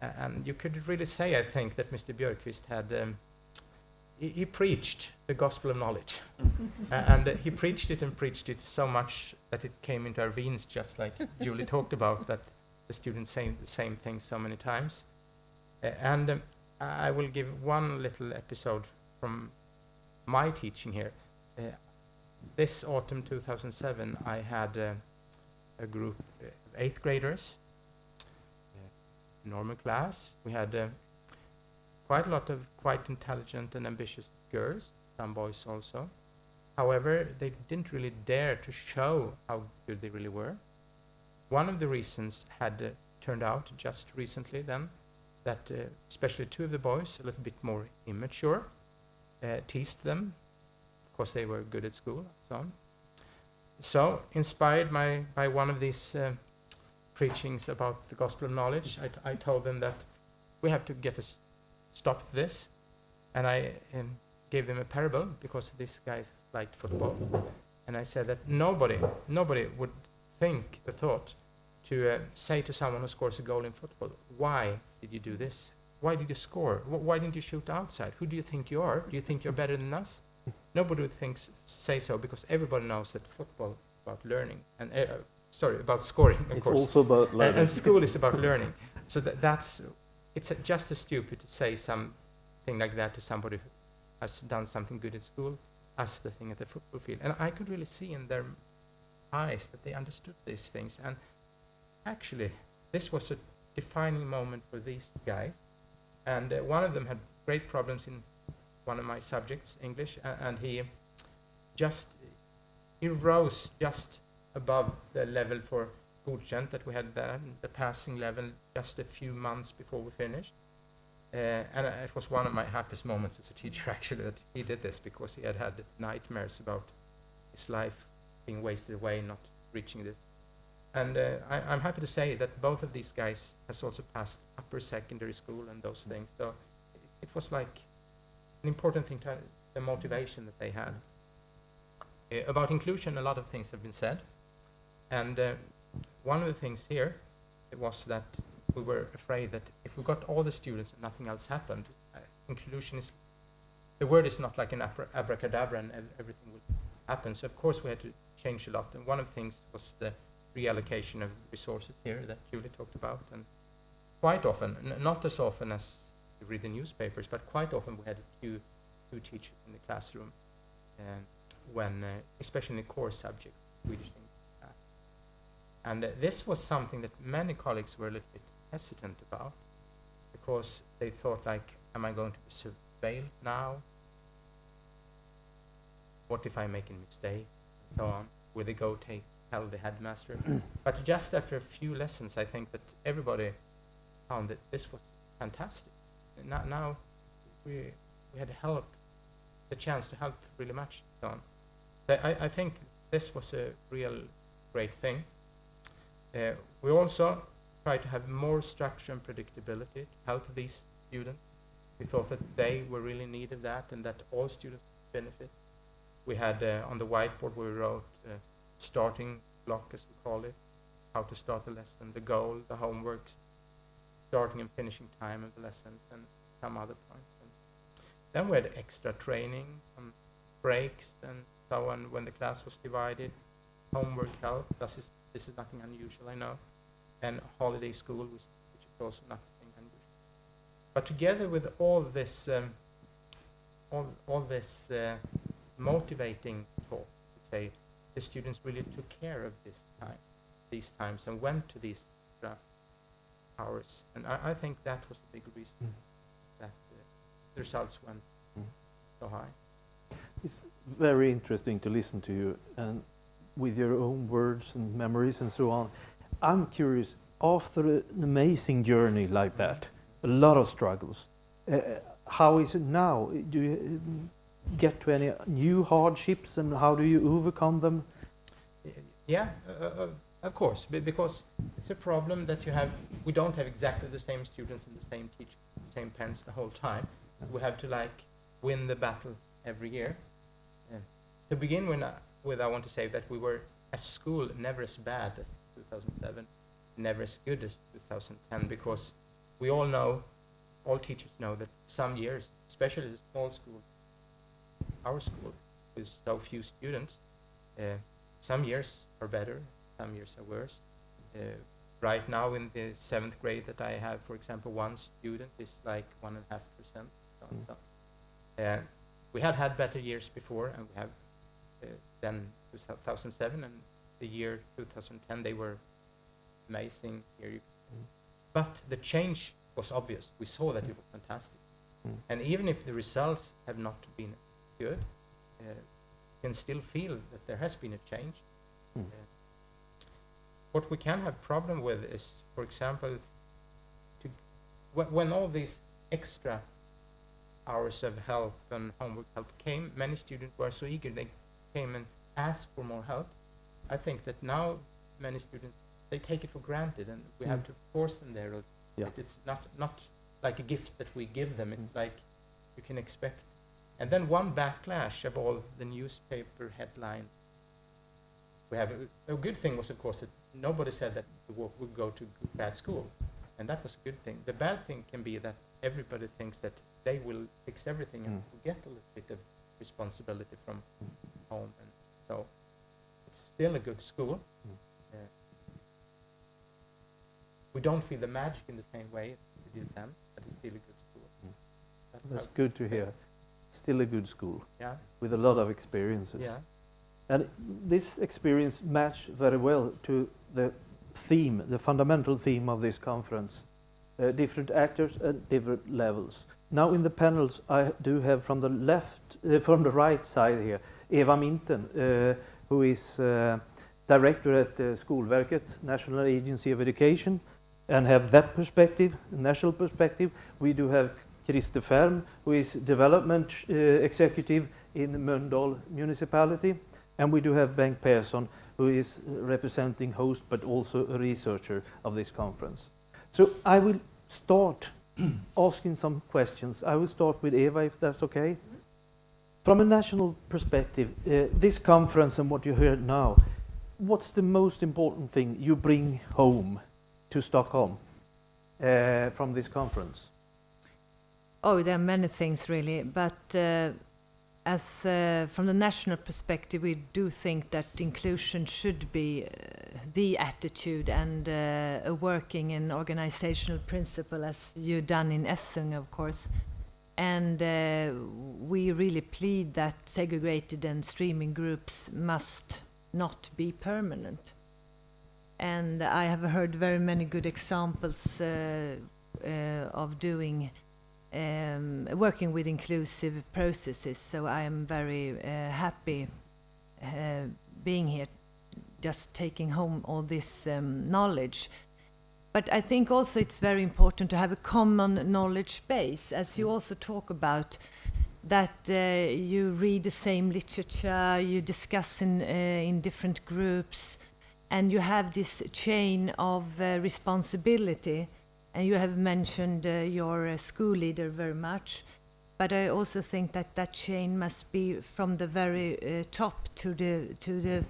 and you could really say, I think, that Mr. Björkqvist had, he preached the gospel of knowledge. And he preached it so much that it came into our veins, just like Julie talked about, that the students say the same thing so many times. I will give one little episode from my teaching here. This autumn 2007, I had a group of 8th graders, normal class. We had quite a lot of quite intelligent and ambitious girls, some boys also. However, they didn't really dare to show how good they really were. One of the reasons had turned out just recently then, that especially 2 of the boys, a little bit more immature, teased them because they were good at school and so on. So, inspired by one of these preachings about the gospel of knowledge, I told them that we have to get a stop to this, and I gave them a parable because these guys liked football, and I said that nobody would think the thought to say to someone who scores a goal in football, why did you do this? Why did you score? Why didn't you shoot outside? Who do you think you are? Do you think you're better than us? Nobody would say so, because everybody knows that football is about learning, and about scoring, of course. It's also about learning. And school is about learning. So it's just as stupid to say something like that to somebody who has done something good at school as the thing at the football field. And I could really see in their eyes that they understood these things. And actually, this was a defining moment for these guys. And one of them had great problems in one of my subjects, English, and he rose just above the level for godkänt that we had there, the passing level, just a few months before we finished. And it was one of my happiest moments as a teacher, actually, that he did this, because he had nightmares about his life being wasted away, not reaching this. And I'm happy to say that both of these guys has also passed upper secondary school and those things. So it was like an important thing, the motivation that they had. About inclusion, a lot of things have been said. And one of the things here was that we were afraid that if we got all the students and nothing else happened, inclusion is, the word is not like an abracadabra and everything would happen. So of course we had to change a lot. And one of the things was the reallocation of resources here that Julie talked about. And quite often, not as often as you read the newspapers, but quite often we had two teachers in the classroom, when, especially in the core subject, Swedish English. And this was something that many colleagues were a little bit hesitant about, because they thought, like, am I going to be surveilled now? What if I make a mistake? And so on. Will they go tell the headmaster? But just after a few lessons, I think that everybody found that this was fantastic. Now we had the chance to help really much. So on. I think this was a real great thing. We also tried to have more structure and predictability to help these students. We thought that they were really needed that, and that all students could benefit. We had on the whiteboard we wrote starting block, as we call it, how to start the lesson, the goal, the homework, starting and finishing time of the lesson, and some other points. And then we had extra training, breaks, and so on when the class was divided, homework help. This is nothing unusual, I know, and holiday school, which is also nothing unusual. But together with all this, motivating talk, let's say, the students really took care of these times, and went to these extra hours. And I think that was a big reason that the results went so high. It's very interesting to listen to you, and with your own words and memories and so on. I'm curious, after an amazing journey like that, a lot of struggles, how is it now? Do you get to any new hardships, and how do you overcome them? Yeah, of course, because it's a problem that we don't have exactly the same students and the same teachers, the same parents the whole time. We have to win the battle every year. To begin with, I want to say that we were as school, never as bad as 2007, never as good as 2010, because we all know, all teachers know that some years, especially the small school, our school, with so few students, some years are better, some years are worse. Right now in the 7th grade that I have, for example, one student is like 1.5%. We had better years before, and we have then 2007 and the year 2010, they were amazing year. But the change was obvious. We saw that it was fantastic. And even if the results have not been good, you can still feel that there has been a change. What we can have problem with is, for example, when all these extra hours of help and homework help came, many students were so eager, they came and asked for more help. I think that now many students, they take it for granted, and we have to force them there. It's not like a gift that we give them, it's like you can expect. And then one backlash of all the newspaper headline. We have a good thing was, of course, that nobody said that the work would go to bad school, and that was a good thing. The bad thing can be that everybody thinks that they will fix everything and forget a little bit of responsibility from home, and so it's still a good school. We don't feel the magic in the same way as we did then, but it's still a good school. That's good to hear. Still a good school. Yeah. With a lot of experiences. Yeah. And this experience matched very well to the theme, the fundamental theme of this conference. Different actors at different levels. Now in the panels I do have from the left, from the right side here, Eva Minten, who is director at Skolverket, National Agency of Education, and have that perspective, national perspective. We do have Christer Färm, who is development executive in Mölndal municipality. And we do have Bengt Persson, who is representing host but also a researcher of this conference. So I will start asking some questions. I will start with Eva, if that's okay. From a national perspective, this conference and what you heard now, what's the most important thing you bring home to Stockholm from this conference? Oh, there are many things really, but as from the national perspective, we do think that inclusion should be the attitude and a working and organizational principle, as you've done in Essung, of course. And we really plead that segregated and streaming groups must not be permanent. And I have heard very many good examples of doing working with inclusive processes, so I am very happy being here, just taking home all this knowledge. But I think also it's very important to have a common knowledge base, as you also talk about, that you read the same literature, you discuss in different groups, and you have this chain of responsibility. And you have mentioned your school leader very much, but I also think that that chain must be from the very top to the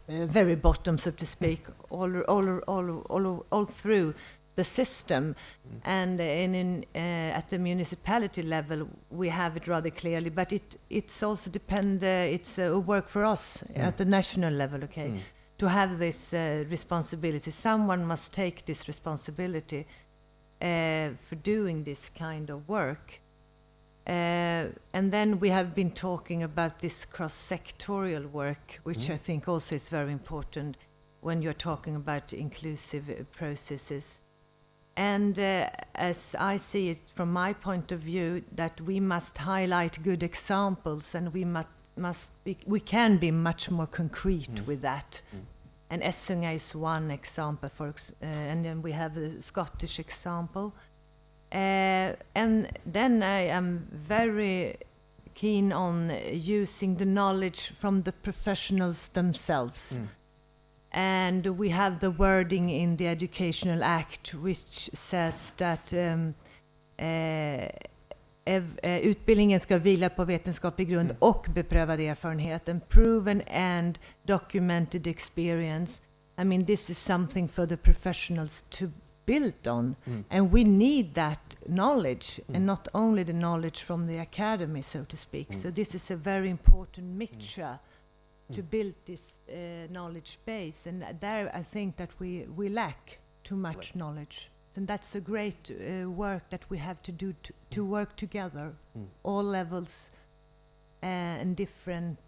very bottom, so to speak, all through the system. And at the municipality level, we have it rather clearly, but it's also it's a work for us at the national level, okay? To have this responsibility. Someone must take this responsibility for doing this kind of work. And then we have been talking about this cross-sectorial work, which I think also is very important when you're talking about inclusive processes. And as I see it from my point of view, that we must highlight good examples, and we can be much more concrete with that. And Essunga is one example, and then we have the Scottish example. And then I am very keen on using the knowledge from the professionals themselves. And we have the wording in the Educational Act which says that utbildningen ska vila på vetenskaplig grund och beprövad erfarenhet, and proven and documented experience. I mean, this is something for the professionals to build on, and we need that knowledge, and not only the knowledge from the academy, so to speak. So this is a very important mixture to build this knowledge base, and there I think that we lack too much knowledge. And that's a great work that we have to do to work together, all levels and different.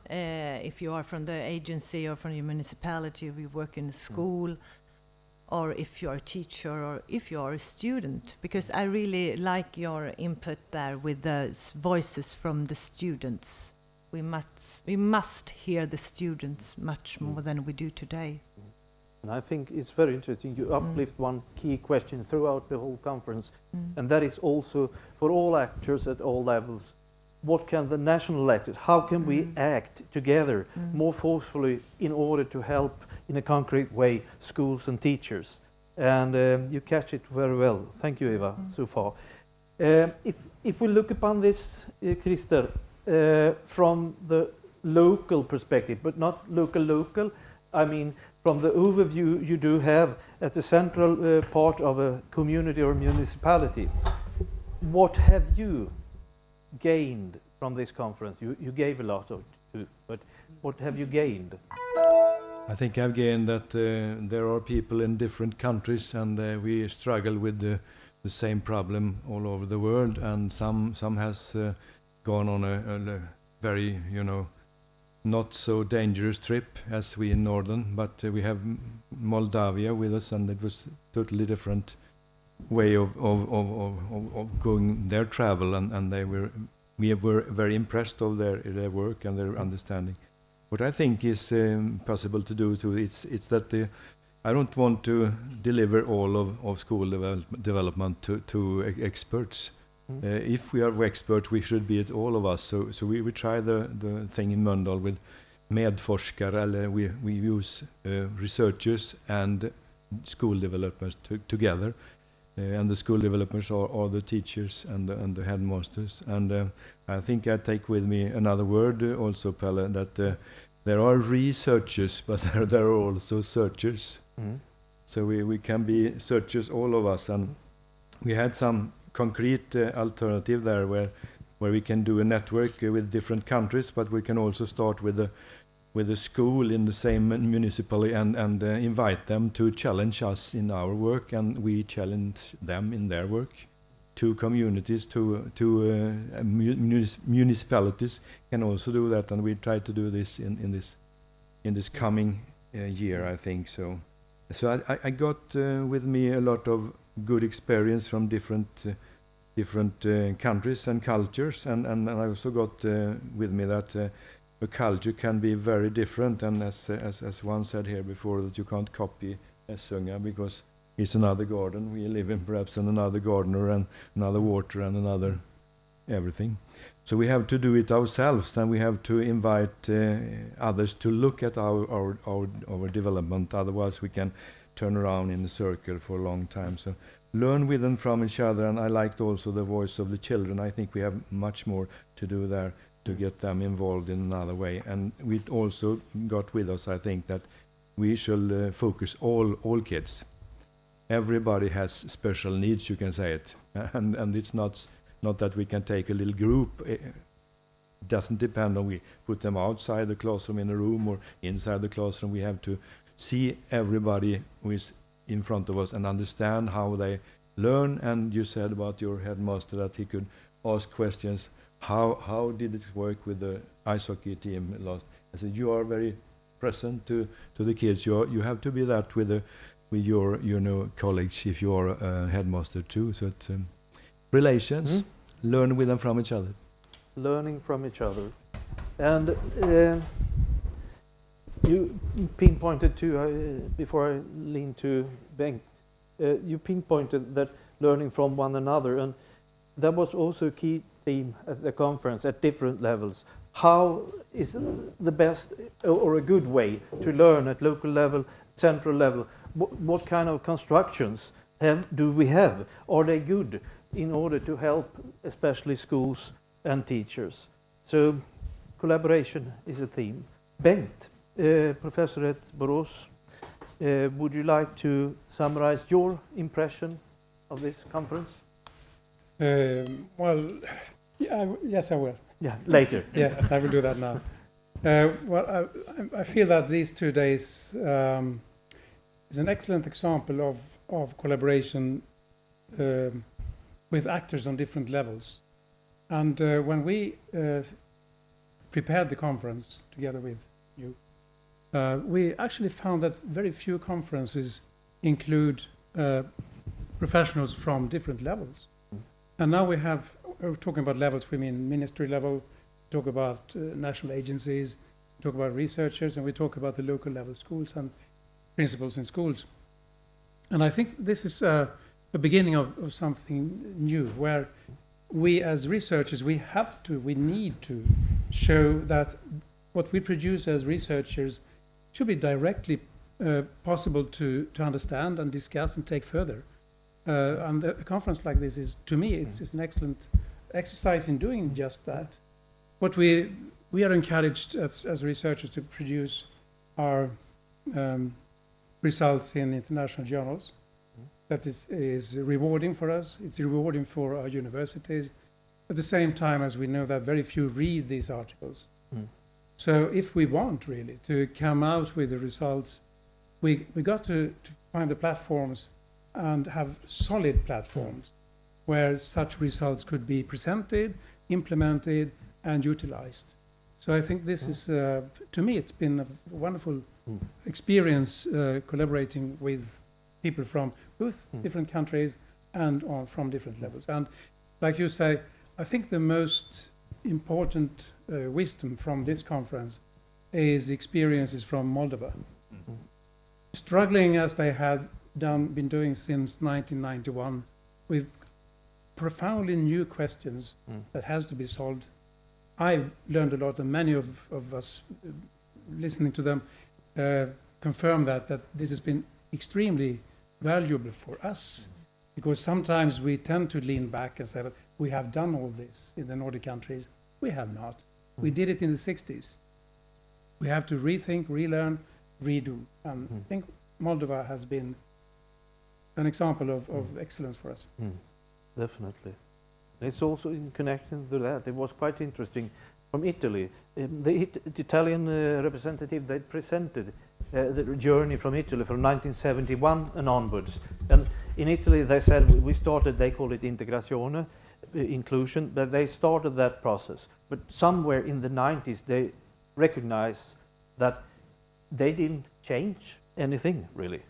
If you are from the agency or from your municipality, or you work in a school, or if you are a teacher, or if you are a student, because I really like your input there with the voices from the students. We must hear the students much more than we do today. And I think it's very interesting. You uplift one key question throughout the whole conference, and that is also for all actors at all levels. What can the national actors, how can we act together more forcefully in order to help in a concrete way schools and teachers? And you catch it very well. Thank you, Eva, so far. If we look upon this, Christer, from the local perspective, but not local, I mean from the overview you do have as the central part of a community or municipality, what have you gained from this conference? You gave a lot of it, but what have you gained? I think I've gained that there are people in different countries, and we struggle with the same problem all over the world, and some has gone on a very, not so dangerous trip as we in Northern, but we have Moldavia with us, and it was totally different way of going their travel, and we were very impressed of their work and their understanding. What I think is possible to do too, it's that I don't want to deliver all of school development to experts. If we are experts, we should be it, all of us. So we try the thing in Mölndal with medforskare, eller we use researchers and school developers together. And the school developers are the teachers and the headmasters. And I think I take with me another word also, Pelle, that there are researchers, but there are also searchers. So we can be searchers, all of us. And we had some concrete alternative there where we can do a network with different countries, but we can also start with a school in the same municipality and invite them to challenge us in our work, and we challenge them in their work. Two communities, two municipalities can also do that, and we try to do this in this coming year, I think so. So I got with me a lot of good experience from different countries and cultures, and I also got with me that a culture can be very different, and as one said here before, that you can't copy Essunga because it's another garden. We live in perhaps in another gardener and another water and another everything. So we have to do it ourselves, and we have to invite others to look at our development. Otherwise, we can turn around in a circle for a long time. So learn with and from each other, and I liked also the voice of the children. I think we have much more to do there to get them involved in another way. And we also got with us, I think, that we should focus all kids. Everybody has special needs, you can say it, and it's not that we can take a little group. It doesn't depend on we put them outside the classroom in a room or inside the classroom. We have to see everybody who is in front of us and understand how they learn. And you said about your headmaster that he could ask questions. How did it work with the ice hockey team last? I said, you are very present to the kids. You have to be that with your colleagues if you are a headmaster too. So it's relations, learn with and from each other. Learning from each other. And you pinpointed too, before I lean to Bengt, you pinpointed that learning from one another, and that was also a key theme at the conference at different levels. How is the best or a good way to learn at local level, central level? What kind of constructions do we have? Are they good? in order to help especially schools and teachers. So collaboration is a theme. Bengt, professor at Borås, would you like to summarize your impression of this conference? Well, yes, I will. Yeah, later. Yeah, I will do that now. Well, I feel that these 2 days is an excellent example of collaboration with actors on different levels. And when we prepared the conference together with you, we actually found that very few conferences include professionals from different levels. And now we're talking about levels, we mean ministry level, talk about national agencies, talk about researchers, and we talk about the local level schools and principals in schools. And I think this is a beginning of something new, where we as researchers, we need to show that what we produce as researchers should be directly possible to understand and discuss and take further. And a conference like this is, to me, it's an excellent exercise in doing just that. What we are encouraged as researchers to produce our results in international journals. That is rewarding for us. It's rewarding for our universities. At the same time as we know that very few read these articles. So if we want really to come out with the results, we got to find the platforms and have solid platforms where such results could be presented, implemented, and utilized. So I think this is, to me, it's been a wonderful experience collaborating with people from both different countries and from different levels. And like you say, I think the most important wisdom from this conference is the experiences from Moldova. Struggling as they had been doing since 1991 with profoundly new questions that has to be solved. I've learned a lot, and many of us listening to them confirm that this has been extremely valuable for us, because sometimes we tend to lean back and say that we have done all this in the Nordic countries. We have not. We did it in the 60s. We have to rethink, relearn, redo. And I think Moldova has been an example of excellence for us. Definitely. It's also in connection to that. It was quite interesting from Italy. The Italian representative, they presented the journey from Italy from 1971 and onwards. And in Italy, they said they call it integrazione, inclusion, but they started that process. But somewhere in the 90s, they recognized that they didn't change anything, really.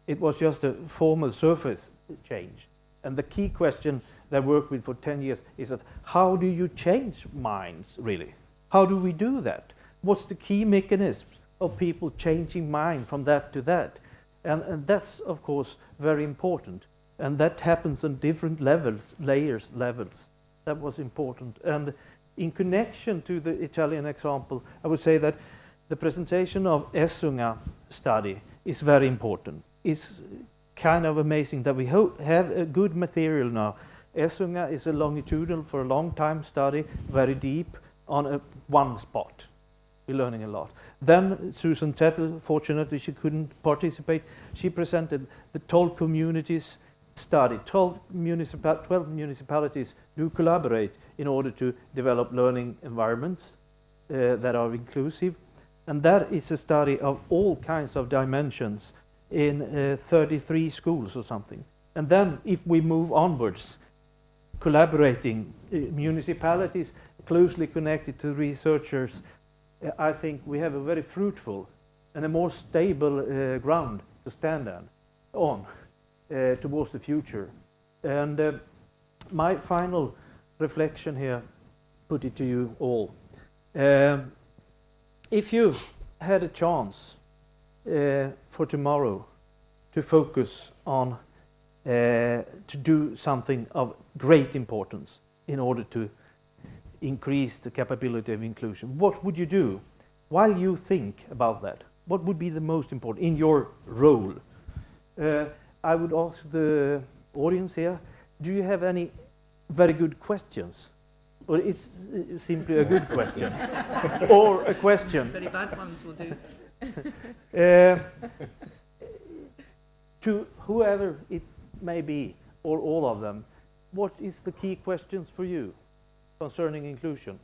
It was just a formal surface change. And the key question they worked with for 10 years is that how do you change minds, really? How do we do that? What's the key mechanism of people changing mind from that to that? And that's, of course, very important. And that happens on different levels. That was important. And in connection to the Italian example, I would say that the presentation of Essunga study is very important. It's kind of amazing that we have a good material now. Essunga is a longitudinal, for a long time study, very deep on one spot. We're learning a lot. Then Susan Tetler, fortunately she couldn't participate, she presented the 12 communities study. 12 municipalities do collaborate in order to develop learning environments that are inclusive. And that is a study of all kinds of dimensions in 33 schools or something. And then if we move onwards, collaborating municipalities closely connected to researchers, I think we have a very fruitful and a more stable ground to stand on towards the future. And my final reflection here, put it to you all. If you had a chance for tomorrow to focus on to do something of great importance in order to increase the capability of inclusion, what would you do? While you think about that, what would be the most important in your role? I would ask the audience here, do you have any very good questions. Or it's simply a good question. Or a question. Very bad ones will do. To whoever it may be, or all of them, what is the key questions for you concerning inclusion?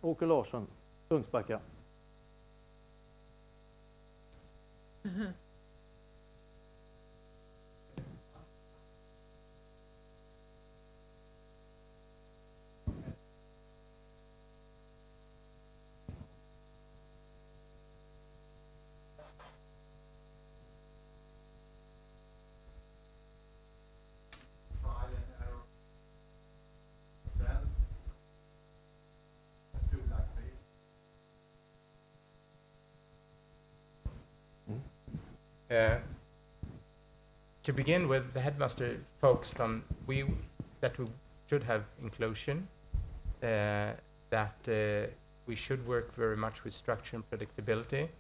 Åke Larsson, Kungsbacka. To begin with, the headmaster focused on that we should have inclusion, that we should work very much with structure and predictability.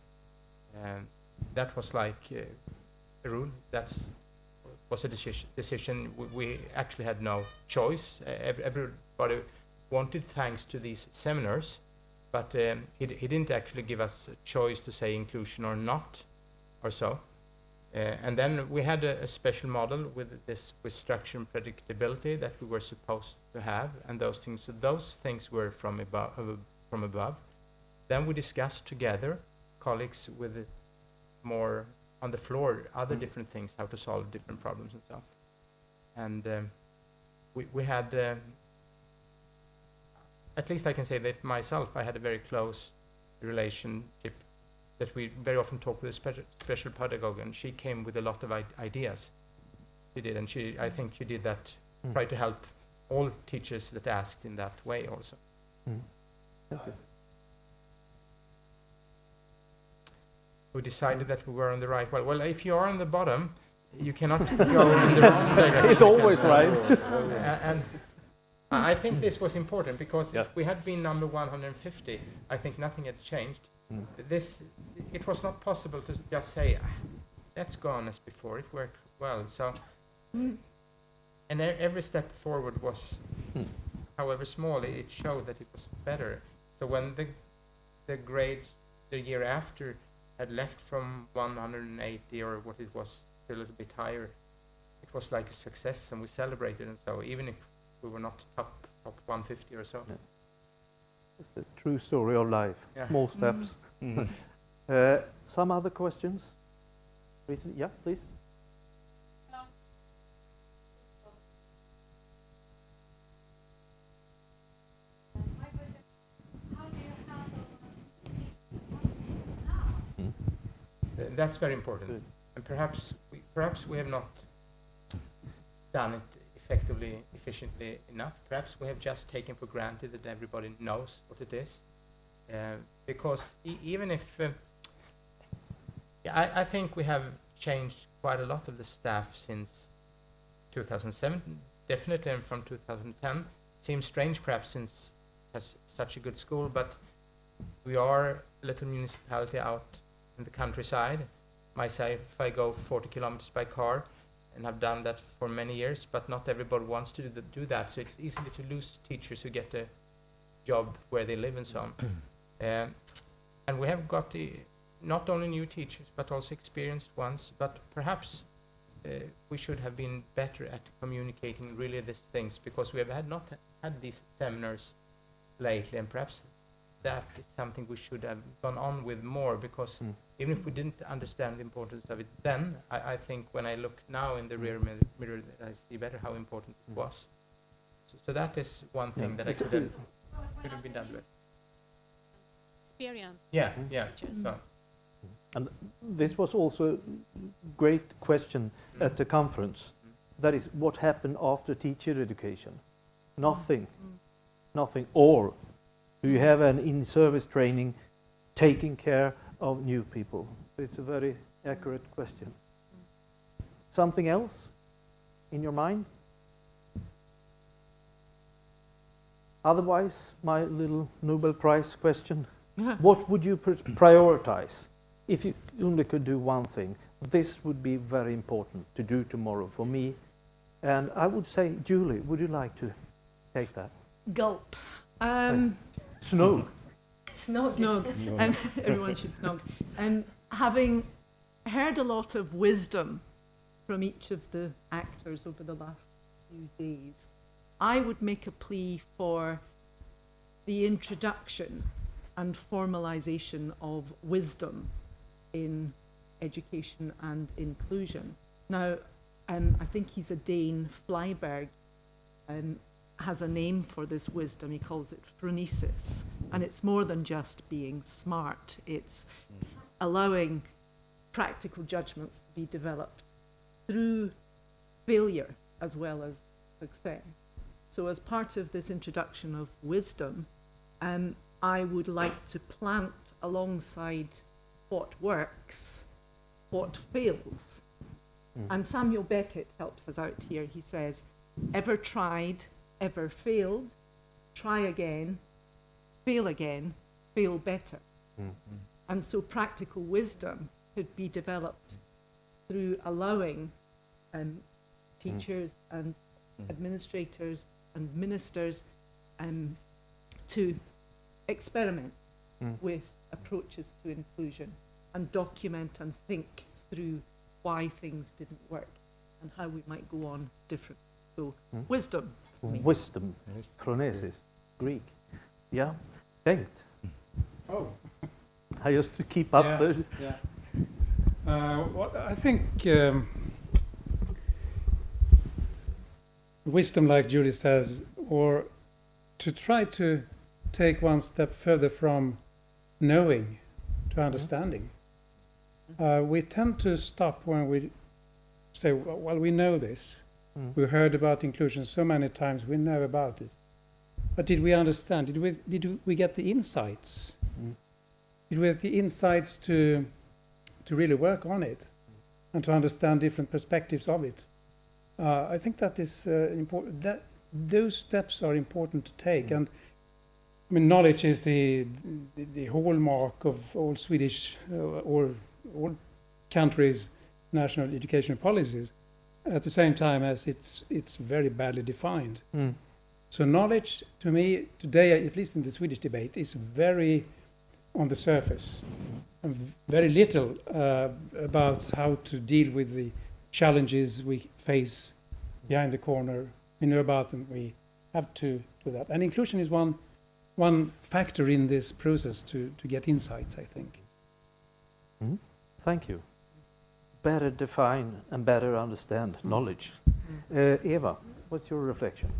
That was like a rule. That was a decision. We actually had no choice. Everybody wanted, thanks to these seminars, but he didn't actually give us a choice to say inclusion or not, or so. And then we had a special model with structure and predictability that we were supposed to have, and those things. So those things were from above. Then we discussed together, colleagues with more on the floor, other different things, how to solve different problems and so on. And we had, at least I can say that myself, I had a very close relationship that we very often talk with a special pedagogue, and she came with a lot of ideas. She did, and I think she did that, try to help all teachers that asked in that way also. Okay. We decided that we were on the right way. Well, if you are on the bottom, you cannot go in the wrong direction. It's always right. And I think this was important, because if we had been number 150, I think nothing had changed. It was not possible to just say, let's go on as before. It worked well. So, and every step forward was, however small, it showed that it was better. So when the grades the year after had left from 180 or what it was, a little bit higher, it was like a success, and we celebrated. And so even if we were not top 150 or so. Yeah. It's the true story of life. Yeah. Small steps. Some other questions? Yeah, please. My question, how do you handle That's very important. Good. And perhaps we have not done it effectively, efficiently enough. Perhaps we have just taken for granted that everybody knows what it is. Because even if... I think we have changed quite a lot of the staff since 2007, definitely, and from 2010. Seems strange perhaps, since it has such a good school, but we are a little municipality out in the countryside. Myself, I go 40 kilometers by car, and have done that for many years, but not everybody wants to do that, so it's easy to lose teachers who get a job where they live and so on. And we have got not only new teachers, but also experienced ones, but perhaps we should have been better at communicating really these things, because we have not had these seminars lately, and perhaps that is something we should have gone on with more, because even if we didn't understand the importance of it then, I think when I look now in the rear mirror, I see better how important it was. So that is one thing that I could have been done with. experience? Yeah. So. And this was also a great question at the conference. That is, what happened after teacher education? Nothing. Nothing. Or do you have an in-service training taking care of new people? It's a very accurate question. Something else in your mind? Otherwise, my little Nobel Prize question. What would you prioritize if you only could do one thing? this would be very important to do tomorrow for me. And I would say, Julie, would you like to take that? Gulp. Snog. Snog. Everyone should snog. And having heard a lot of wisdom from each of the actors over the last few days, I would make a plea for the introduction and formalization of wisdom in education and inclusion. Now, I think he's a Dane, Flyberg, has a name for this wisdom. He calls it phronesis. And it's more than just being smart. It's allowing practical judgments to be developed through failure as well as success. So as part of this introduction of wisdom, I would like to plant alongside what works, what fails. And Samuel Beckett helps us out here. He says, ever tried, ever failed, try again, fail better. And so practical wisdom could be developed through allowing teachers and administrators and ministers to experiment with approaches to inclusion and document and think through why things didn't work and how we might go on different. So wisdom. for me. Wisdom, phronesis, Greek. Yeah, Bengt. Oh. I used to keep up Yeah, the... yeah. Well, I think wisdom, like Julie says, or to try to take one step further from knowing to understanding. We tend to stop when we say, well, we know this. We heard about inclusion so many times, we know about it. But did we understand? Did we get the insights? Did we have the insights to really work on it and to understand different perspectives of it? I think that is important. That those steps are important to take. And I mean, knowledge is the hallmark of all Swedish or all countries' national education policies. At the same time as it's very badly defined. So knowledge, to me, today, at least in the Swedish debate, is very on the surface, and very little about how to deal with the challenges we face behind the corner. We know about them. We have to do that, and inclusion is one factor in this process to get insights, I think. Thank you. Better define and better understand knowledge. Eva, what's your reflection?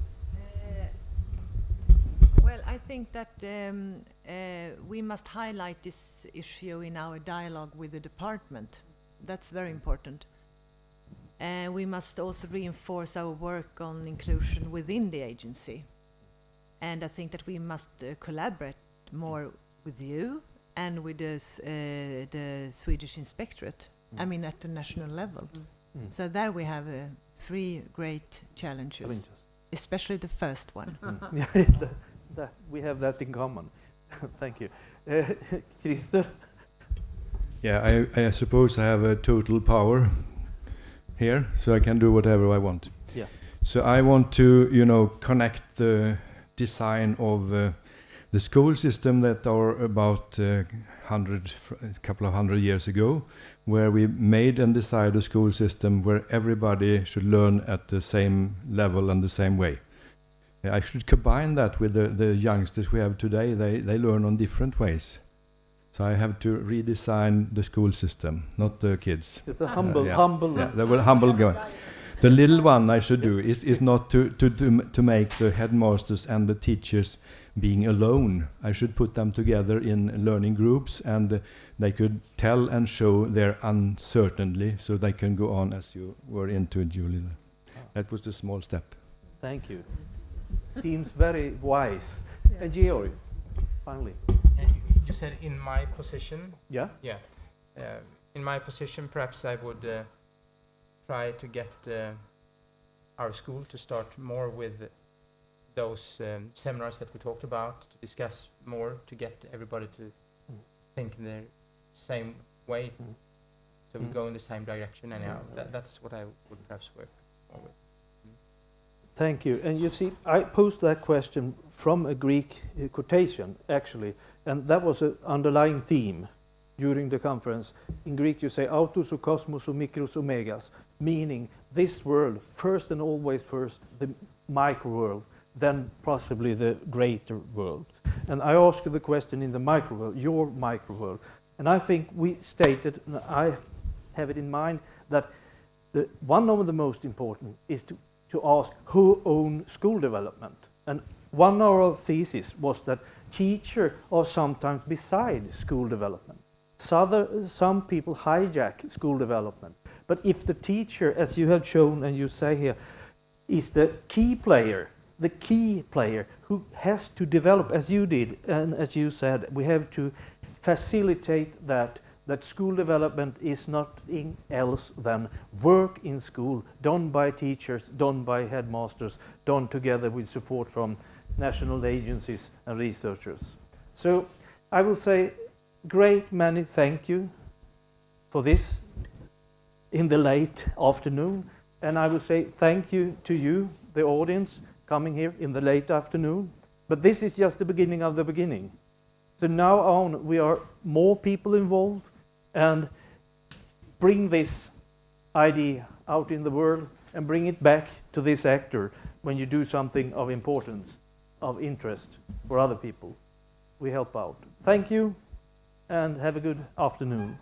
Well, I think that we must highlight this issue in our dialogue with the department. That's very important. We must also reinforce our work on inclusion within the agency. And I think that we must collaborate more with you and with the Swedish Inspectorate. I mean, at the national level. So there we have 3 great challenges, especially the first one. That we have that in common. Thank you. Christer? Yeah, I suppose I have a total power here, so I can do whatever I want. Yeah. So I want to, connect the design of the school system that are about a couple of hundred years ago, where we made and decided a school system where everybody should learn at the same level and the same way. I should combine that with the youngsters we have today. They learn on different ways. So I have to redesign the school system, not the kids. It's a humble. Yeah, they will humble guy. The little one I should do is not to make the headmasters and the teachers being alone. I should put them together in learning groups, and they could tell and show their uncertainty, so they can go on as you were into, Julie. That was the small step. Thank you. Seems very wise. And Georg, finally. You said in my position. Yeah? Yeah. In my position, perhaps I would try to get our school to start more with those seminars that we talked about, to discuss more, to get everybody to think in the same way, So we go in the same direction anyhow. That's what I would perhaps work more with. Thank you. And you see, I posed that question from a Greek quotation, actually, and that was an underlying theme during the conference. In Greek, you say autos o cosmos o mikros o megas, meaning this world, first and always first, the micro world, then possibly the greater world. And I asked you the question in the micro world, your micro world. And I think we stated, and I have it in mind, that one of the most important is to ask who owns school development. And one of our theses was that teachers are sometimes beside school development. Some people hijack school development. But if the teacher, as you have shown and you say here, is the key player who has to develop, as you did, and as you said, we have to facilitate that school development is nothing else than work in school, done by teachers, done by headmasters, done together with support from national agencies and researchers. So I will say great many thank you for this in the late afternoon, and I will say thank you to you, the audience, coming here in the late afternoon. But this is just the beginning of the beginning. So now on, we are more people involved and bring this idea out in the world and bring it back to this actor when you do something of importance, of interest for other people. We help out. Thank you and have a good afternoon.